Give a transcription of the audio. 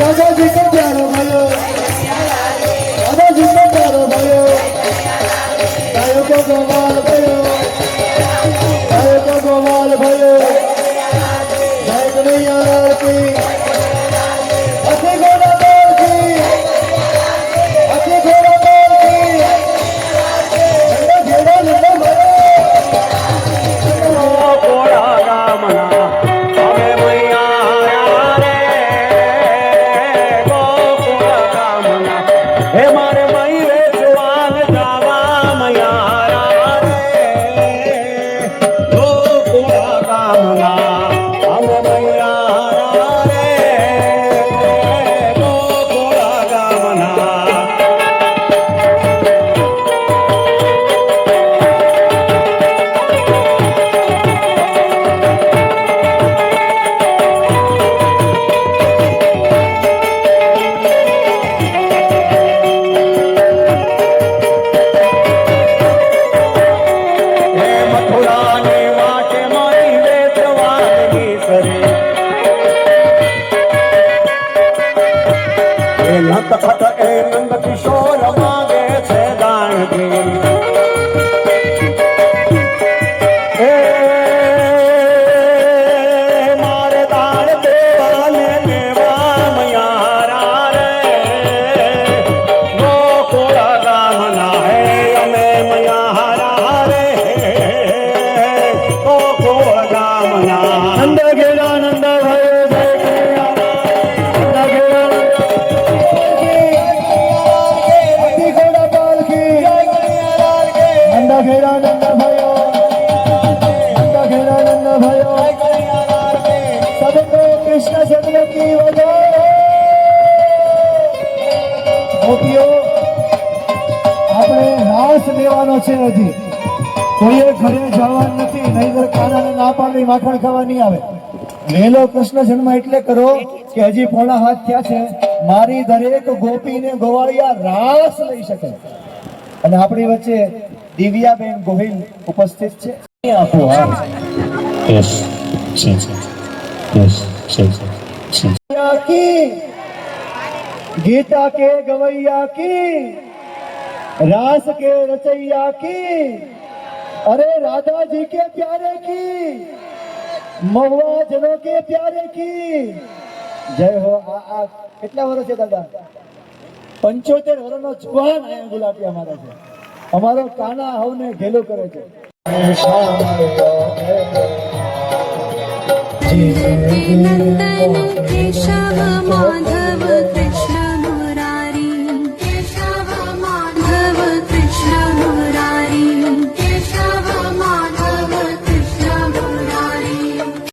દાદાજી કો પ્યારો भयो દાદાજી કો પ્યારો भयो ગાયો કો ગોવાલ भयो ગાયો કો ગોવાલ भयो જય કનૈયા કી અખે ગોરા બોલ કી અખે ગોરા બોલ કી ઘેડા ઘેડા ભયો કોડા ગામના અમે મૈયા રે ગોકુળ ગામના હે મારે મઈ વેચવાન જાવા મૈયા રે ગોકુળ ગામના અમે મૈયા રે ગોકુળ ગામના મથુરાની વાટે મારી વેચવાની સરે એ લખત એ નંદ કિશોર માંગે છે દાણકી એ મારે દાણ દેવાને દેવા મયારા રે ગોકુળ ગામના હે અમે મયારા રે ગોકુળ ગામના નંદ ઘેડા નંદ भयो જય કનૈયા નંદ ઘેડા નંદ કી નંદ ઘેડા નંદ भयो નંદ ઘેડા નંદ भयो सबको कृष्ण जन्म की बधाई ગોપીઓ આપણે રાસ લેવાનો છે હજી કોઈએ ઘરે જવાનું નથી નહીંતર કાનાને ના પાડી માખણ ખાવા નહીં આવે વેલો કૃષ્ણ જન્મ એટલે કરો કે હજી પોણા હાથ થયા છે મારી દરેક ગોપીને ગોવાળિયા રાસ લઈ શકે અને આપણી વચ્ચે દિવ્યાબેન ગોહિલ ઉપસ્થિત છે આપો હા Yes, yes, yes, yes, yes. की गीता के गवैया की रास के रचैया की अरे राधा जी के प्यारे की महुआ जनों के प्यारे की जय हो आ કેટલા વર્ષ છે દાદા 75 વર્ષનો જુવાન આયા ગુલાટી અમારા છે અમારો કાના હવને ઘેલો કરે છે नंदन केशव माधव